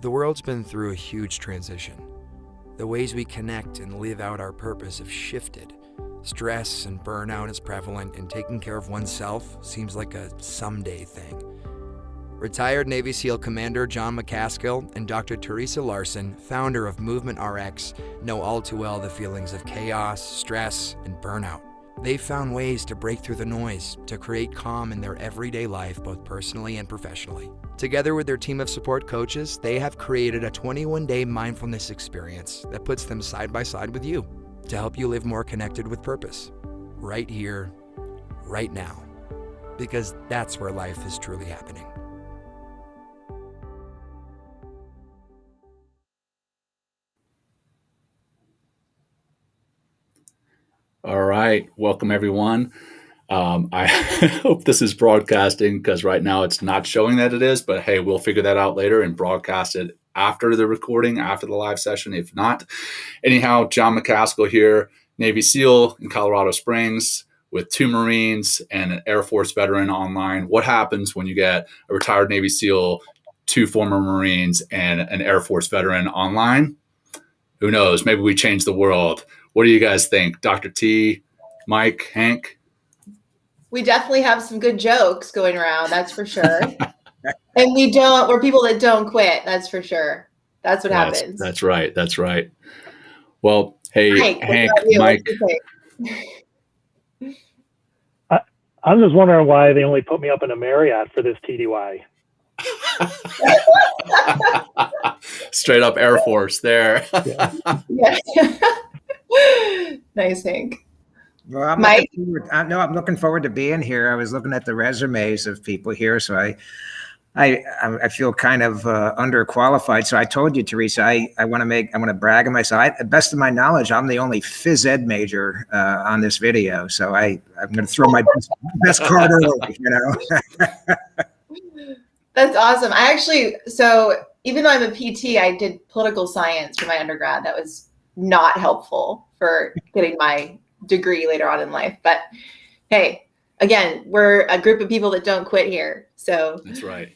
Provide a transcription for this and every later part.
The world's been through a huge transition. The ways we connect and live out our purpose have shifted. Stress and burnout is prevalent, and taking care of oneself seems like a someday thing. Retired Navy SEAL Commander John McCaskill and Dr. Teresa Larson, founder of MovementRx, know all too well the feelings of chaos, stress, and burnout. They've found ways to break through the noise, to create calm in their everyday life, both personally and professionally. Together with their team of support coaches, they have created a 21-day mindfulness experience that puts them side by side with you to help you live more connected with purpose, right here, right now, because that's where life is truly happening. All right. Welcome, everyone. I hope this is broadcasting because right now it's not showing that it is, but hey, we'll figure that out later and broadcast it after the recording, after the live session, if not. Anyhow, John McCaskill here, Navy SEAL in Colorado Springs with 2 Marines and an Air Force veteran online. What happens when you get a retired Navy SEAL, 2 former Marines, and an Air Force veteran online? Who knows? Maybe we change the world. What do you guys think? Dr. T, Mike, Hank? We definitely have some good jokes going around, that's for sure. And we're people that don't quit, that's for sure. That's what happens. That's right. That's right. Well, hey, Hank, Mike. I'm just wondering why they only put me up in a Marriott for this TDY. Straight up Air Force there. Yeah. Nice, Hank. Well, I'm looking forward to being here. I was looking at the resumes of people here, so I feel kind of underqualified. So I told you, Teresa, I want to brag on myself. At best of my knowledge, I'm the only phys ed major on this video. So I'm going to throw my best card early, That's awesome. So even though I'm a PT, I did political science for my undergrad. That was not helpful for getting my degree later on in life. But hey, again, we're a group of people that don't quit here. So that's right.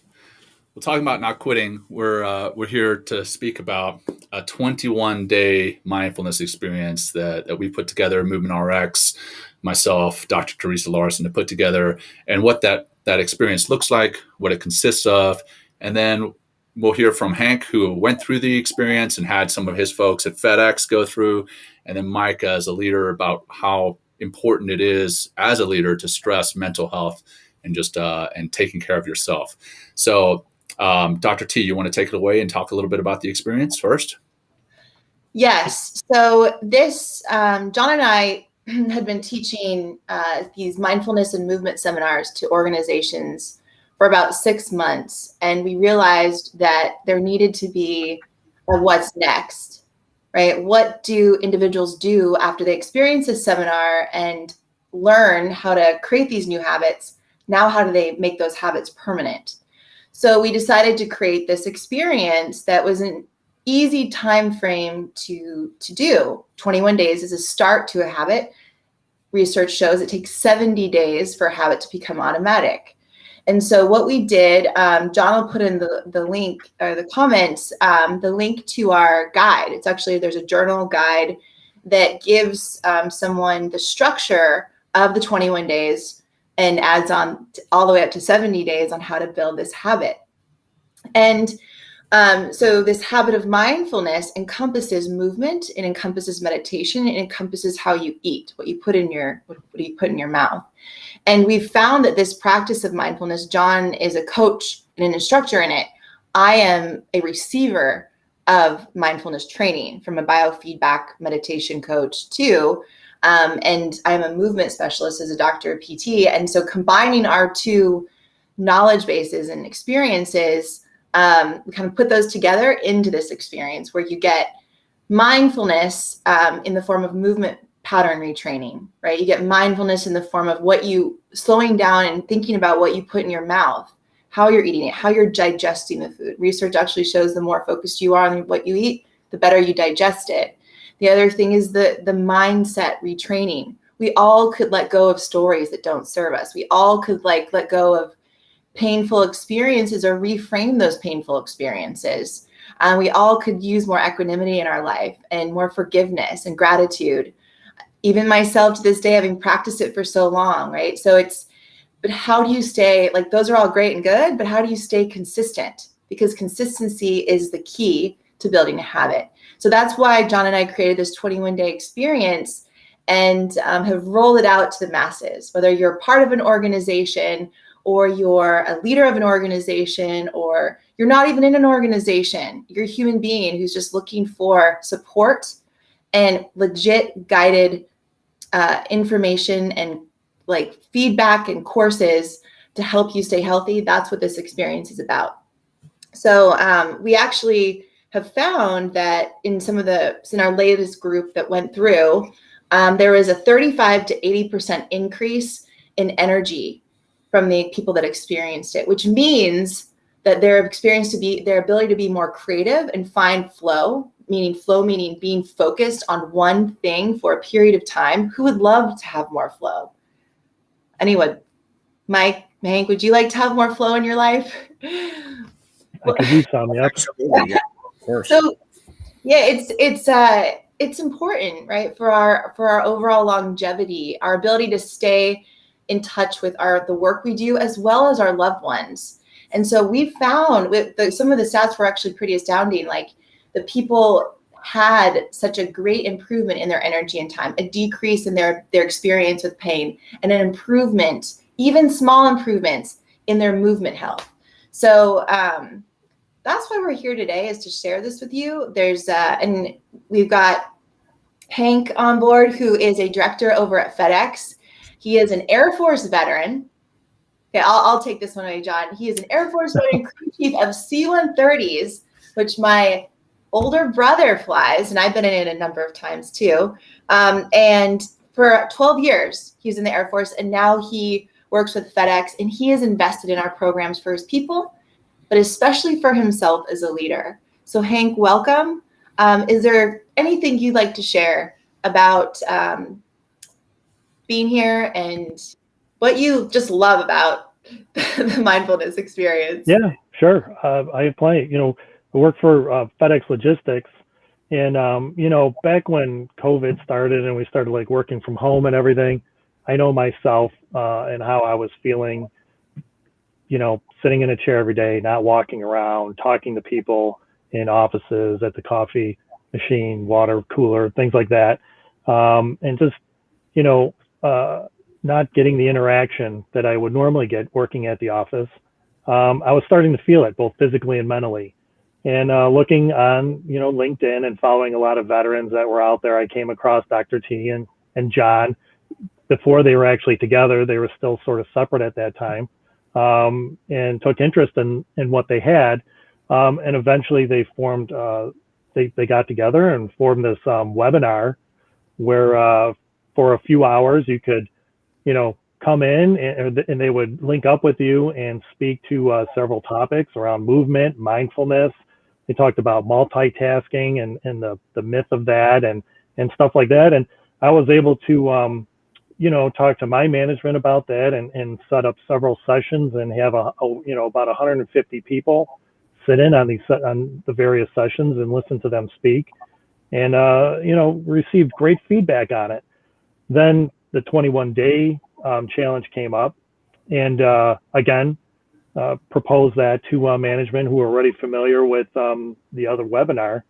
Well, talking about not quitting, we're here to speak about a 21-day mindfulness experience that we put together, MovementRx, myself, Dr. Teresa Larson, to put together, and what that experience looks like, what it consists of, and then we'll hear from Hank, who went through the experience and had some of his folks at FedEx go through, and then Mike as a leader about how important it is as a leader to stress mental health and just and taking care of yourself. So Dr. T, you want to take it away and talk a little bit about the experience first? Yes. So this, John and I had been teaching these mindfulness and movement seminars to organizations for about 6 months. And we realized that there needed to be a what's next, right? What do individuals do after they experience a seminar and learn how to create these new habits? Now, how do they make those habits permanent? So we decided to create this experience that was an easy time frame to do. 21 days is a start to a habit. Research shows it takes 70 days for a habit to become automatic. And so what we did, John will put in the link or the comments, the link to our guide. It's actually, there's a journal guide that gives someone the structure of the 21 days and adds on all the way up to 70 days on how to build this habit. And so this habit of mindfulness encompasses movement, it encompasses meditation, it encompasses how you eat, what you put in your mouth. And we've found that this practice of mindfulness, John is a coach and an instructor in it. I am a receiver of mindfulness training from a biofeedback meditation coach too. And I'm a movement specialist as a doctor of PT. And so combining our two knowledge bases and experiences, we kind of put those together into this experience where you get mindfulness in the form of movement pattern retraining, right? You get mindfulness in the form of slowing down and thinking about what you put in your mouth, how you're eating it, how you're digesting the food. Research actually shows the more focused you are on what you eat, the better you digest it. The other thing is the mindset retraining. We all could let go of stories that don't serve us. We all could let go of painful experiences or reframe those painful experiences. We all could use more equanimity in our life and more forgiveness and gratitude. Even myself to this day, having practiced it for so long, right? So but how do you stay, like those are all great and good, but how do you stay consistent? Because consistency is the key to building a habit. So that's why John and I created this 21-day experience and have rolled it out to the masses, whether you're part of an organization or you're a leader of an organization, or you're not even in an organization, you're a human being who's just looking for support and legit guided information and like feedback and courses to help you stay healthy. That's what this experience is about. So we actually have found that in our latest group that went through, there was a 35 to 80% increase in energy from the people that experienced it, which means that their ability to be more creative and find flow meaning being focused on one thing for a period of time. Who would love to have more flow? Anyone? Mike, Hank, would you like to have more flow in your life? I could use some, yep. Absolutely, yeah, of course. So yeah, it's important, right, for our overall longevity, our ability to stay in touch with the work we do as well as our loved ones. And so we found some of the stats were actually pretty astounding. Like the people had such a great improvement in their energy and time, a decrease in their experience with pain, and an improvement, even small improvements in their movement health. So that's why we're here today, is to share this with you. And we've got Hank on board, who is a director over at FedEx. He is an Air Force veteran. Okay, I'll take this one away, John. He is an Air Force veteran, crew chief of C-130s, which my older brother flies, and I've been in it a number of times too. And for 12 years, he was in the Air Force, and now he works with FedEx, and he has invested in our programs for his people, but especially for himself as a leader. So Hank, welcome. Is there anything you'd like to share about being here and what you just love about the mindfulness experience? Yeah, sure. I have plenty. I work for FedEx Logistics, and back when COVID started and we started like working from home and everything, I know myself and how I was feeling. Sitting in a chair every day, not walking around, talking to people in offices, at the coffee machine, water cooler, things like that, and just not getting the interaction that I would normally get working at the office. I was starting to feel it both physically and mentally. And looking on, LinkedIn and following a lot of veterans that were out there, I came across Dr. T and John. Before they were actually together, they were still sort of separate at that time, and took interest in what they had. And eventually they formed, they got together and formed this webinar where for a few hours you could, come in and they would link up with you and speak to several topics around movement, mindfulness. They talked about multitasking and the myth of that and stuff like that. And I was able to, talk to my management about that and set up several sessions and have about 150 people sit in on the various sessions and listen to them speak, and received great feedback on it. Then the 21-day challenge came up, and again proposed that to management who were already familiar with the other webinar,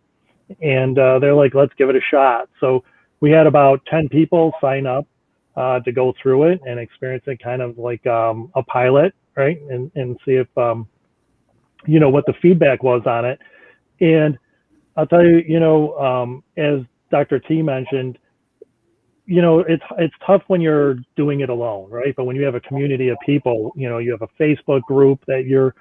and they're like, let's give it a shot. So we had about 10 people sign up to go through it and experience it kind of like a pilot, right? And see if, what the feedback was on it. And I'll tell you, as Dr. T mentioned, it's tough when you're doing it alone, right? But when you have a community of people, you have a Facebook group that you're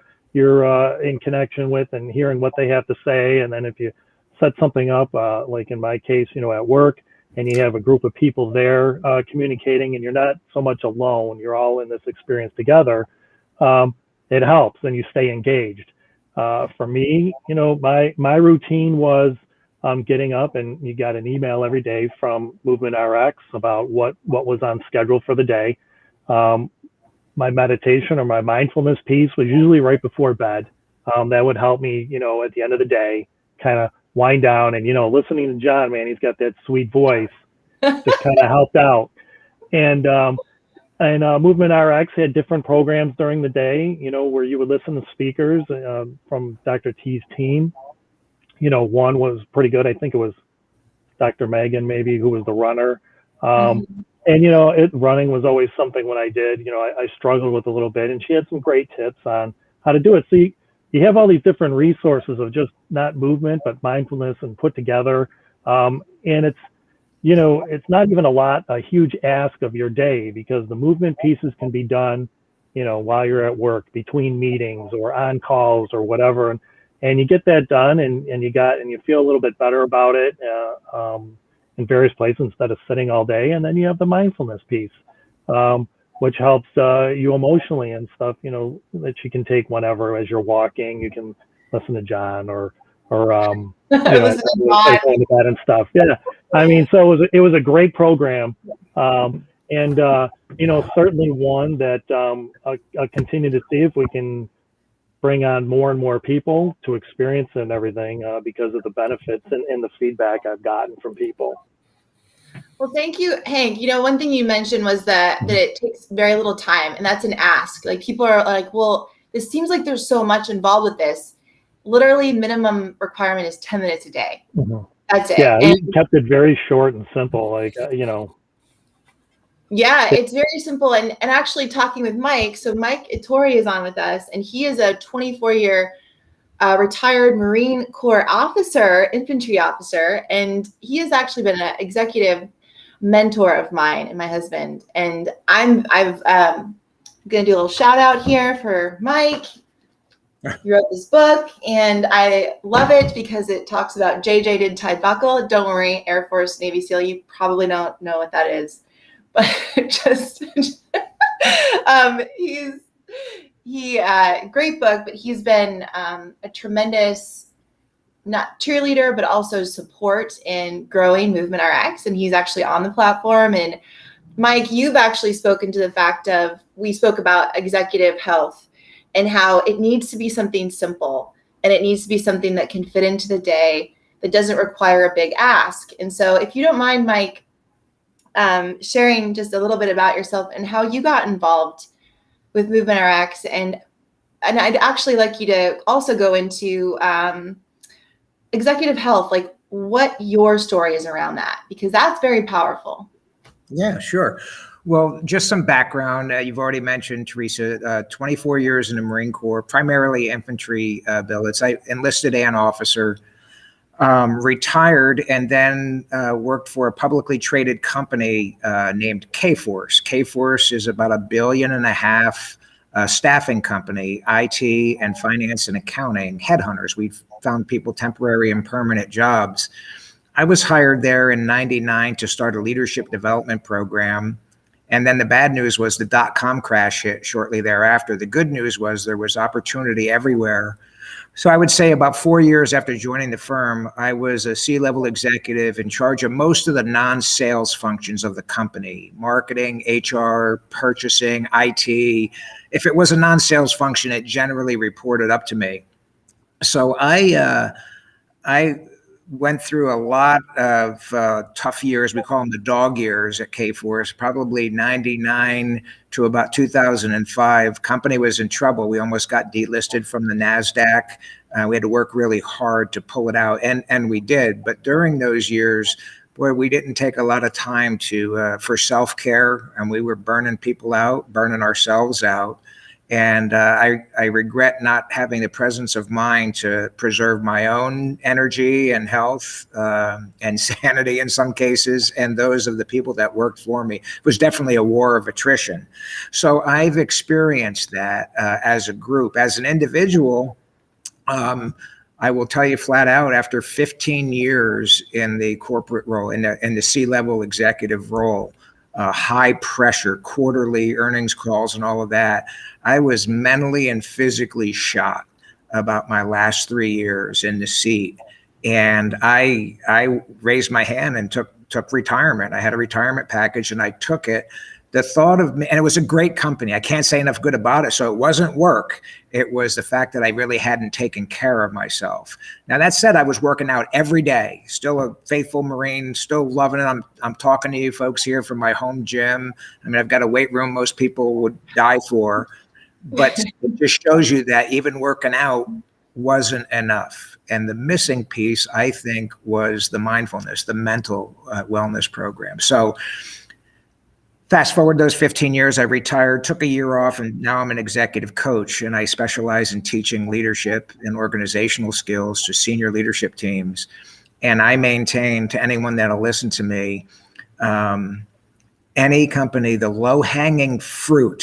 in connection with and hearing what they have to say. And then if you set something up, like in my case, at work, and you have a group of people there communicating, and you're not so much alone, you're all in this experience together, it helps and you stay engaged. For me, my routine was getting up, and you got an email every day from MovementRx about what was on schedule for the day. My meditation or my mindfulness piece was usually right before bed. that would help me, at the end of the day, kind of wind down. And, listening to John, man, he's got that sweet voice, just kind of helped out. And Movement RX had different programs during the day, where you would listen to speakers from Dr. T's team. One was pretty good. I think it was Dr. Megan, maybe, who was the runner. And, running was always something when I did, I struggled with a little bit, and she had some great tips on how to do it. So you have all these different resources of just not movement, but mindfulness and put together. And it's not even a huge ask of your day, because the movement pieces can be done, while you're at work, between meetings or on calls or whatever. And you get that done, and you feel a little bit better about it in various places instead of sitting all day. And then you have the mindfulness piece, which helps you emotionally and stuff, that you can take whenever as you're walking. You can listen to John or listen to that and stuff. Yeah. I mean, so it was a great program. And certainly one that I'll continue to see if we can bring on more and more people to experience it and everything, because of the benefits and the feedback I've gotten from people. Well, thank you, Hank. One thing you mentioned was that it takes very little time, and that's an ask. Like, people are like, well, this seems like there's so much involved with this. Literally, minimum requirement is 10 minutes a day. Mm-hmm. That's it. Yeah, we kept it very short and simple, Yeah, it's very simple. And actually talking with Mike, so Mike Ittori is on with us, and he is a 24-year retired Marine Corps officer, infantry officer, and he has actually been an executive mentor of mine and my husband. And I'm gonna do a little shout out here for Mike. He wrote this book, and I love it because it talks about JJ did Tide Buckle. Don't worry, Air Force, Navy SEAL, you probably don't know what that is, but just great book. But he's been a tremendous, not cheerleader, but also support in growing MovementRx, and he's actually on the platform. And Mike, you've actually spoken to the fact of, we spoke about executive health and how it needs to be something simple, and it needs to be something that can fit into the day, that doesn't require a big ask. And so if you don't mind, Mike, sharing just a little bit about yourself and how you got involved with MovementRx, and I'd actually like you to also go into executive health, like what your story is around that, because that's very powerful. Yeah, sure. Well, just some background. You've already mentioned, Teresa, 24 years in the Marine Corps, primarily infantry billets. I enlisted an officer, retired, and then worked for a publicly traded company named K-Force. K-Force is about $1.5 billion staffing company, IT and finance and accounting, headhunters. We've found people temporary and permanent jobs. I was hired there in '99 to start a leadership development program. And then the bad news was the dot-com crash hit shortly thereafter. The good news was there was opportunity everywhere. So I would say about 4 years after joining the firm, I was a C-level executive in charge of most of the non-sales functions of the company: marketing, HR, purchasing, IT. If it was a non-sales function, it generally reported up to me. So I went through a lot of tough years. We call them the dog years at K-Force, probably 99 to about 2005. Company was in trouble. We almost got delisted from the NASDAQ. We had to work really hard to pull it out, and we did. But during those years, boy, we didn't take a lot of time for self-care, and we were burning people out, burning ourselves out. And I regret not having the presence of mind to preserve my own energy and health and sanity in some cases, and those of the people that worked for me. It was definitely a war of attrition. So I've experienced that as a group. As an individual, I will tell you flat out, after 15 years in the corporate role, in the C-level executive role, high pressure quarterly earnings calls and all of that, I was mentally and physically shot about my last 3 years in the seat. And I raised my hand and took took retirement. I had a retirement package and I took it. The thought of me, and it was a great company. I can't say enough good about it. So it wasn't work. It was the fact that I really hadn't taken care of myself. Now, that said, I was working out every day, still a faithful Marine, still loving it. I'm talking to you folks here from my home gym. I mean, I've got a weight room most people would die for, but it just shows you that even working out wasn't enough. And the missing piece, I think, was the mindfulness, the mental wellness program. So fast forward those 15 years, I retired, took a year off, and now I'm an executive coach, and I specialize in teaching leadership and organizational skills to senior leadership teams. And I maintain to anyone that'll listen to me, any company, the low-hanging fruit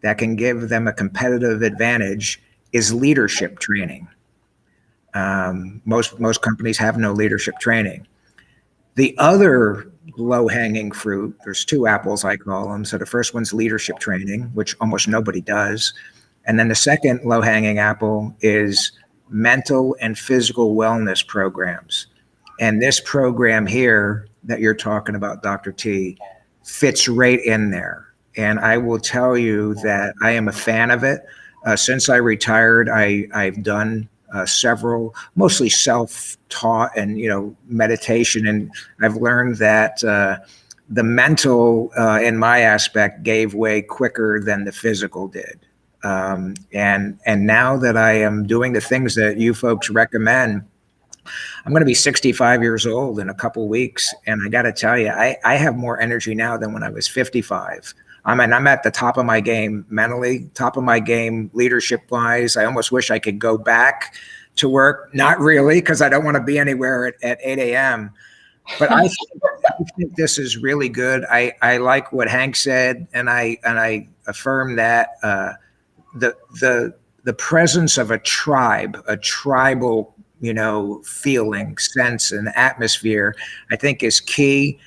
that can give them a competitive advantage is leadership training. Most companies have no leadership training. The other low-hanging fruit, there's two apples, I call them. So the first one's leadership training, which almost nobody does. And then the second low-hanging apple is mental and physical wellness programs. And this program here that you're talking about, Dr. T, fits right in there. And I will tell you that I am a fan of it. Since I retired, I've done several, mostly self-taught and, meditation. And I've learned that the mental in my aspect gave way quicker than the physical did. And now that I am doing the things that you folks recommend, I'm going to be 65 years old in a couple weeks. And I got to tell you, I have more energy now than when I was 55. I'm at the top of my game mentally, top of my game leadership wise. I almost wish I could go back to work. Not really, because I don't want to be anywhere at 8 a.m. But I think this is really good. I like what Hank said, and I affirm that the presence of a tribe, a tribal, feeling, sense, and atmosphere, I think is key.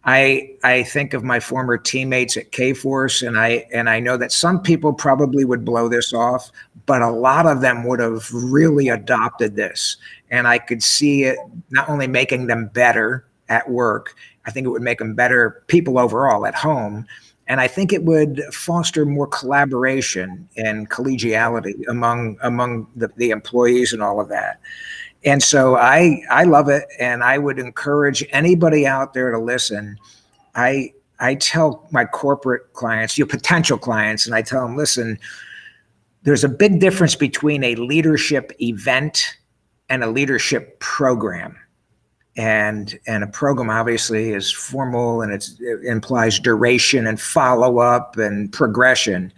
I think of my former teammates at K-Force, and I know that some people probably would blow this off, but a lot of them would have really adopted this. And I could see it not only making them better at work, I think it would make them better people overall at home. And I think it would foster more collaboration and collegiality among the employees and all of that. And so I love it, and I would encourage anybody out there to listen. I tell my corporate clients, potential clients, and I tell them, listen, there's a big difference between a leadership event and a leadership program. And a program obviously is formal, and it implies duration and follow-up and progression.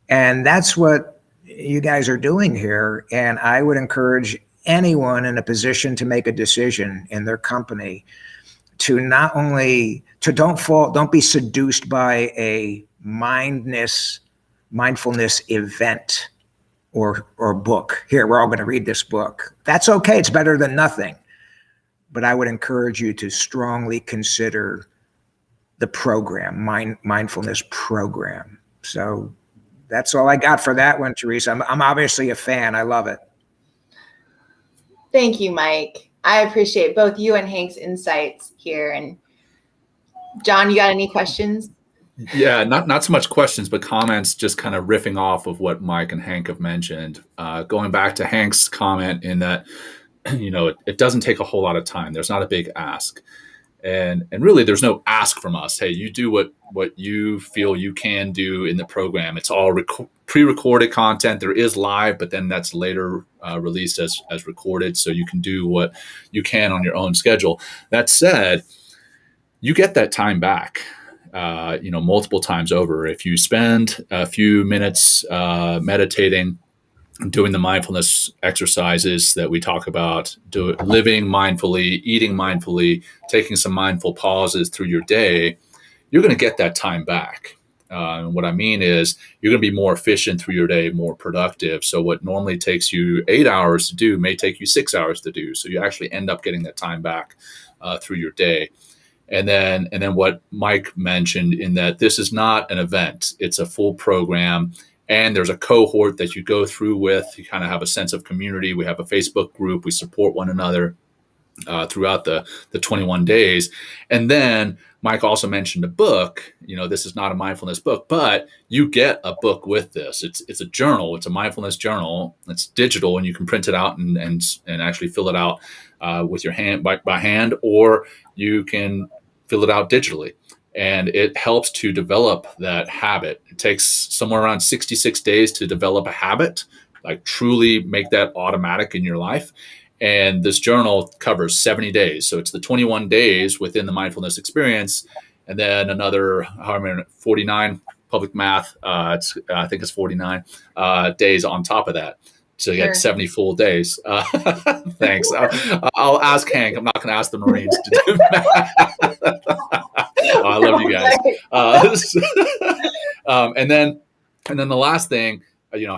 And that's what you guys are doing here. And I would encourage anyone in a position to make a decision in their company to not only don't be seduced by a mindfulness event or book. Here, we're all going to read this book. That's okay. It's better than nothing. But I would encourage you to strongly consider the program, mindfulness program. So that's all I got for that one, Teresa. I'm obviously a fan. I love it. Thank you, Mike. I appreciate both you and Hank's insights here. And John, you got any questions? Yeah, not so much questions, but comments, just kind of riffing off of what Mike and Hank have mentioned. Going back to Hank's comment in that, it doesn't take a whole lot of time. There's not a big ask. And really, there's no ask from us. Hey, you do what you feel you can do in the program. It's all pre-recorded content. There is live, but then that's later released as recorded, so you can do what you can on your own schedule. That said, you get that time back, multiple times over. If you spend a few minutes meditating, doing the mindfulness exercises that we talk about, living mindfully, eating mindfully, taking some mindful pauses through your day, you're going to get that time back. What I mean is you're going to be more efficient through your day, more productive. So what normally takes you 8 hours to do may take you 6 hours to do. So you actually end up getting that time back through your day. And then what Mike mentioned in that this is not an event, it's a full program. And there's a cohort that you go through with. You kind of have a sense of community. We have a Facebook group. We support one another. throughout the 21 days. And then Mike also mentioned a book. This is not a mindfulness book, but you get a book with this. It's a journal. It's a mindfulness journal. It's digital, and you can print it out and actually fill it out with your hand by hand, or you can fill it out digitally. And it helps to develop that habit. It takes somewhere around 66 days to develop a habit, like truly make that automatic in your life. And this journal covers 70 days. So it's the 21 days within the mindfulness experience, and then another 49 public math. I think it's 49 days on top of that. So you get 70 full days. Thanks. I'll ask Hank. I'm not going to ask the Marines to do math. I love you guys. And then the last thing,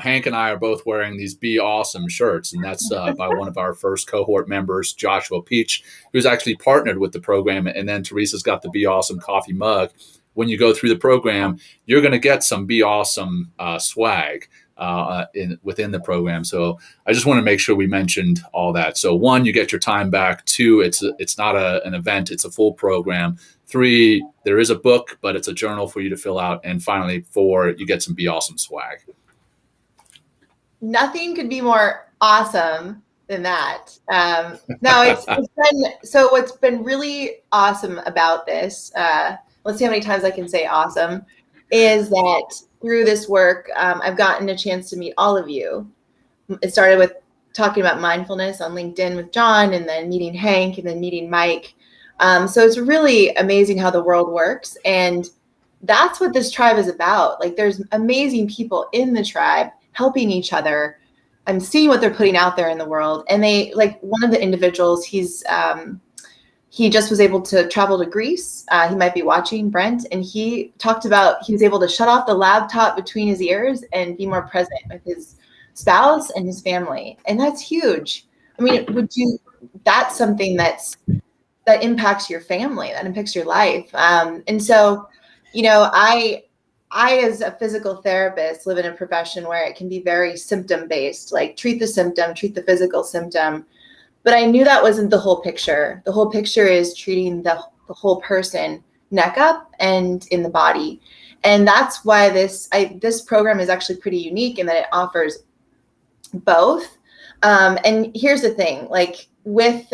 Hank and I are both wearing these Be Awesome shirts, and that's by one of our first cohort members, Joshua Peach, who's actually partnered with the program. And then Teresa's got the Be Awesome coffee mug. When you go through the program, you're going to get some Be Awesome swag within the program. So I just want to make sure we mentioned all that. So 1, you get your time back. 2, it's not an event, it's a full program. 3, there is a book, but it's a journal for you to fill out. And finally, 4, you get some Be Awesome swag. Nothing could be more awesome than that. No, it's been, so what's been really awesome about this, let's see how many times I can say awesome, is that through this work, I've gotten a chance to meet all of you. It started with talking about mindfulness on LinkedIn with John, and then meeting Hank, and then meeting Mike. So it's really amazing how the world works. And that's what this tribe is about. Like, there's amazing people in the tribe helping each other. I'm seeing what they're putting out there in the world. And they, like, one of the individuals, he just was able to travel to Greece. He might be watching, Brent, and he talked about he was able to shut off the laptop between his ears and be more present with his spouse and his family. And that's huge. I mean, that's something that impacts your family, that impacts your life. And so, I, as a physical therapist, live in a profession where it can be very symptom-based, like treat the symptom, treat the physical symptom. But I knew that wasn't the whole picture. The whole picture is treating the whole person, neck up and in the body. And that's why this program is actually pretty unique in that it offers both. And here's the thing, like with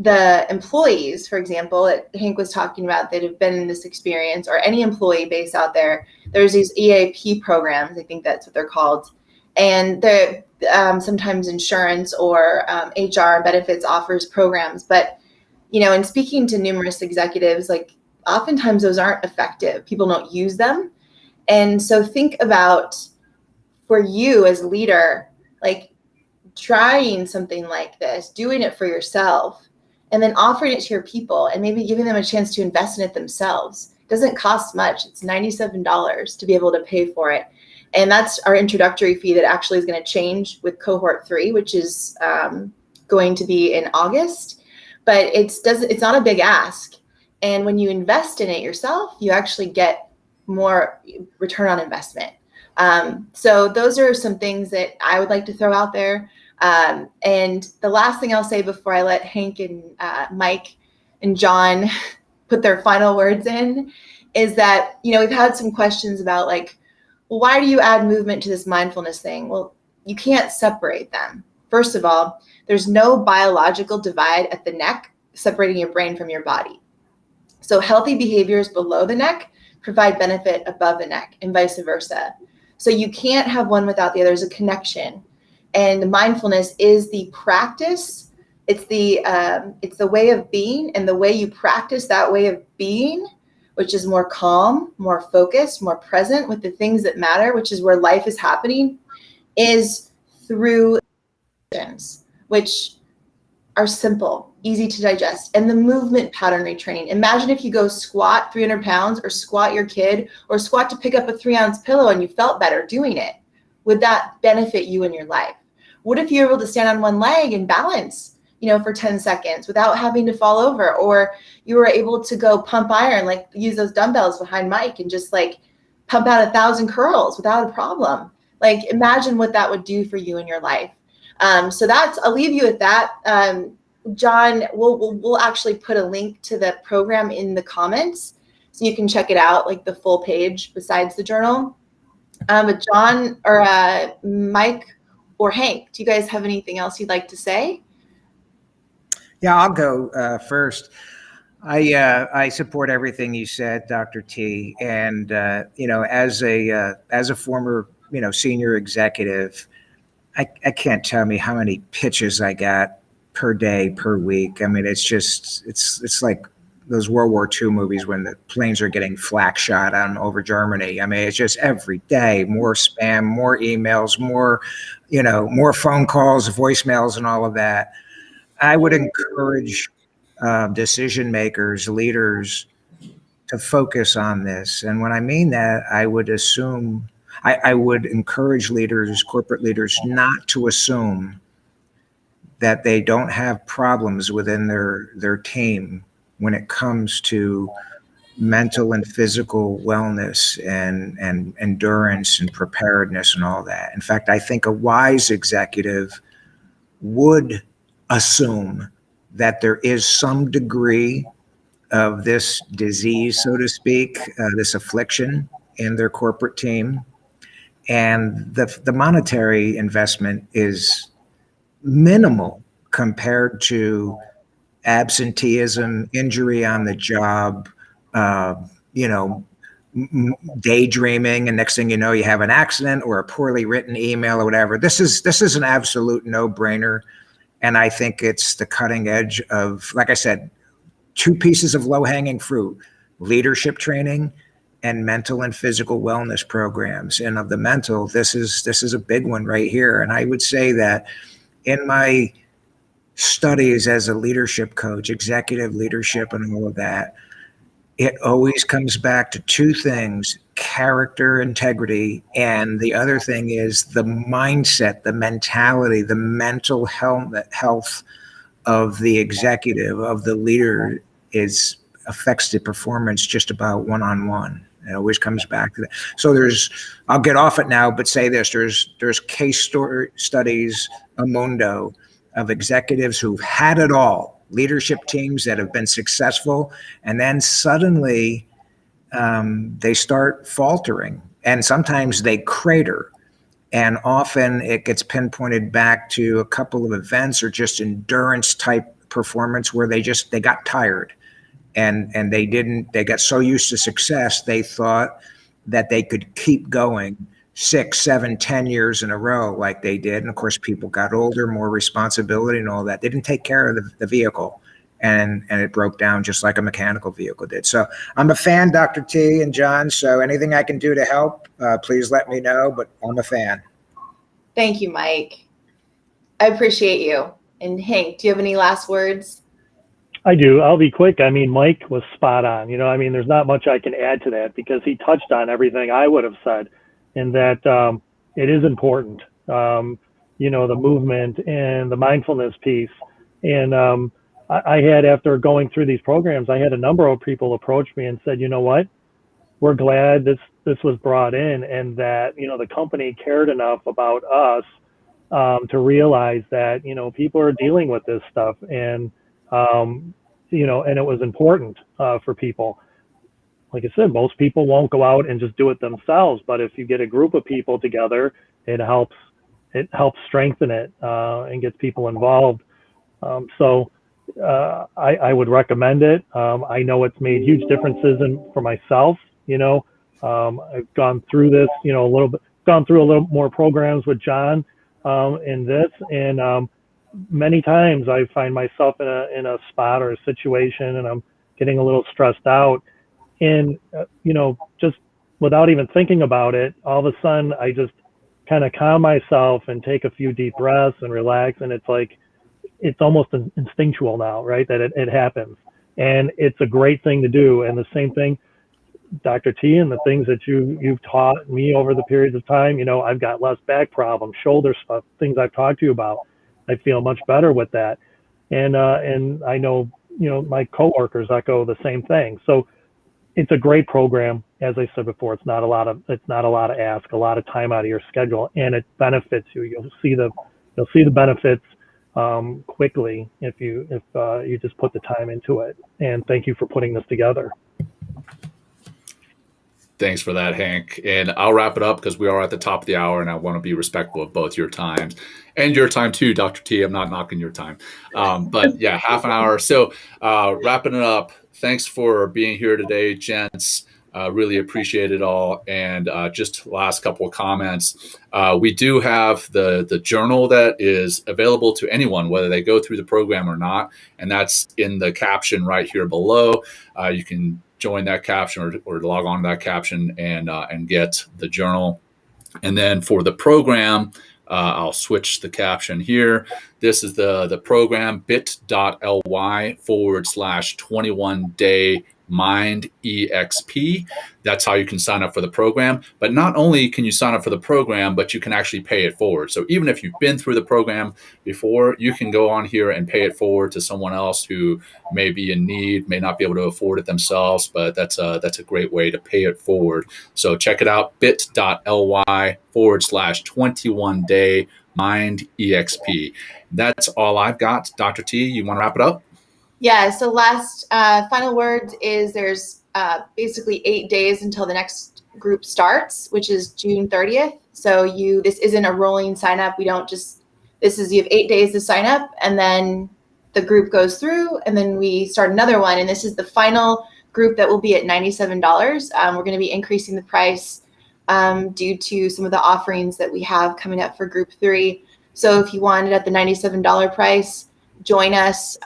the employees, for example, that Hank was talking about that have been in this experience, or any employee base out there, there's these EAP programs, I think that's what they're called. And they're sometimes insurance or HR benefits offers programs. But, in speaking to numerous executives, like oftentimes those aren't effective. People don't use them. And so think about, for you as a leader, like trying something like this, doing it for yourself, and then offering it to your people and maybe giving them a chance to invest in it themselves. It doesn't cost much. It's $97 to be able to pay for it. And that's our introductory fee that actually is going to change with cohort 3, which is going to be in August. But it's not a big ask. And when you invest in it yourself, you actually get more return on investment. So those are some things that I would like to throw out there. And the last thing I'll say before I let Hank and Mike and John put their final words in is that, we've had some questions about like, well, why do you add movement to this mindfulness thing? Well, you can't separate them. First of all, there's no biological divide at the neck separating your brain from your body. So healthy behaviors below the neck provide benefit above the neck and vice versa. So you can't have one without the other. There's a connection. And mindfulness is the practice. It's the way of being, and the way you practice that way of being, which is more calm, more focused, more present with the things that matter, which is where life is happening, is through actions, which are simple, easy to digest. And the movement pattern retraining. Imagine if you go squat 300 pounds, or squat your kid, or squat to pick up a 3-ounce pillow and you felt better doing it. Would that benefit you in your life? What if you're able to stand on one leg and balance, for 10 seconds without having to fall over? Or you were able to go pump iron, like use those dumbbells behind Mike and just like pump out 1,000 curls without a problem. Like, imagine what that would do for you in your life. So I'll leave you with that. John, we'll actually put a link to the program in the comments so you can check it out, like the full page besides the journal. But John or Mike or Hank, do you guys have anything else you'd like to say? Yeah, I'll go first. I support everything you said, Dr. T. And as a former senior executive, I can't tell me how many pitches I got per day, per week. I mean, it's like those World War II movies when the planes are getting flak shot on over Germany. I mean, it's just every day, more spam, more emails, more phone calls, voicemails, and all of that. I would encourage decision makers, leaders to focus on this. And when I mean that, I would encourage leaders, corporate leaders, not to assume that they don't have problems within their team when it comes to mental and physical wellness and endurance and preparedness and all that. In fact, I think a wise executive would assume that there is some degree of this disease, so to speak, this affliction in their corporate team. And the monetary investment is minimal compared to absenteeism, injury on the job, daydreaming, and next thing you know, you have an accident or a poorly written email or whatever. This is an absolute no-brainer. And I think it's the cutting edge of, like I said, two pieces of low-hanging fruit: leadership training and mental and physical wellness programs. And of the mental, this is a big one right here. And I would say that in my studies as a leadership coach, executive leadership and all of that, it always comes back to two things: character, integrity, and the other thing is the mindset, the mentality, the mental health of the executive, of the leader, affects the performance just about one-on-one. It always comes back to that. So I'll get off it now, but say this: there's case studies, a mundo, of executives who've had it all, leadership teams that have been successful, and then suddenly they start faltering, and sometimes they crater. And often it gets pinpointed back to a couple of events or just endurance type performance where they got tired. And they got so used to success, they thought that they could keep going 6, 7, 10 years in a row like they did. And of course, people got older, more responsibility and all that. They didn't take care of the vehicle, and it broke down just like a mechanical vehicle did. So I'm a fan, Dr. T and John. So anything I can do to help, please let me know, but I'm a fan. Thank you, Mike. I appreciate you. And Hank, do you have any last words? I do. I'll be quick. I mean, Mike was spot on. There's not much I can add to that because he touched on everything I would have said, in that it is important, the movement and the mindfulness piece. And I had, after going through these programs, I had a number of people approach me and said, you know what, we're glad this was brought in, and that, the company cared enough about us to realize that, people are dealing with this stuff, and and it was important for people. Like I said, most people won't go out and just do it themselves, but if you get a group of people together, it helps strengthen it and gets people involved. So I would recommend it. I know it's made huge differences for myself. I've gone through this, gone through a little more programs with John in this, and many times I find myself in a spot or a situation, and I'm getting a little stressed out, and just without even thinking about it, all of a sudden I just kind of calm myself and take a few deep breaths and relax, and it's almost instinctual now, right? That it happens, and it's a great thing to do. And the same thing, Dr. T, and the things that you've taught me over the periods of time, I've got less back problems, shoulder stuff, things I've talked to you about. I feel much better with that. And I know, my coworkers echo the same thing. So it's a great program. As I said before, it's not a lot of ask, a lot of time out of your schedule, and it benefits you. You'll see the benefits quickly if you just put the time into it. And thank you for putting this together. Thanks for that, Hank. And I'll wrap it up because we are at the top of the hour, and I want to be respectful of both your times and your time too, Dr. T. I'm not knocking your time. But yeah, half an hour. So wrapping it up, thanks for being here today, gents. Really appreciate it all. And just last couple of comments. We do have the journal that is available to anyone, whether they go through the program or not. And that's in the caption right here below. You can join that caption or log on to that caption and get the journal. And then for the program, I'll switch the caption here. This is the program, bit.ly/21day Mind EXP. That's how you can sign up for the program. But not only can you sign up for the program, but you can actually pay it forward. So even if you've been through the program before, you can go on here and pay it forward to someone else who may be in need, may not be able to afford it themselves, but that's a great way to pay it forward. So check it out, bit.ly/21day Mind EXP. That's all I've got. Dr. T, you want to wrap it up? Yeah, so last final words is there's basically 8 days until the next group starts, which is June 30th. So this isn't a rolling sign up. You have 8 days to sign up, and then the group goes through, and then we start another one. And this is the final group that will be at $97. We're going to be increasing the price due to some of the offerings that we have coming up for group 3. So if you want it at the $97 price, join us.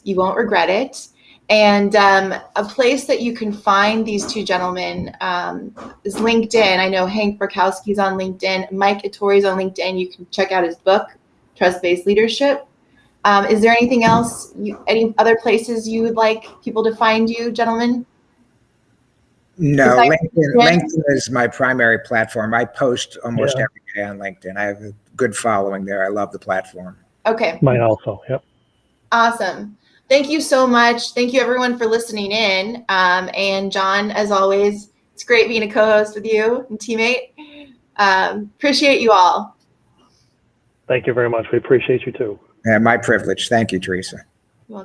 You won't regret it. And a place that you can find these two gentlemen is LinkedIn. I know Hank Burkowski's on LinkedIn. Mike Ettori's on LinkedIn. You can check out his book, Trust-Based Leadership. Is there anything else, any other places you would like people to find you, gentlemen? No, LinkedIn is my primary platform. I post almost every day on LinkedIn. I have a good following there. I love the platform. Okay. Mine also, yep. Awesome. Thank you so much. Thank you everyone for listening in. And John, as always, it's great being a co-host with you and teammate. Appreciate you all. Thank you very much. We appreciate you too. Yeah, my privilege. Thank you, Teresa. You're welcome.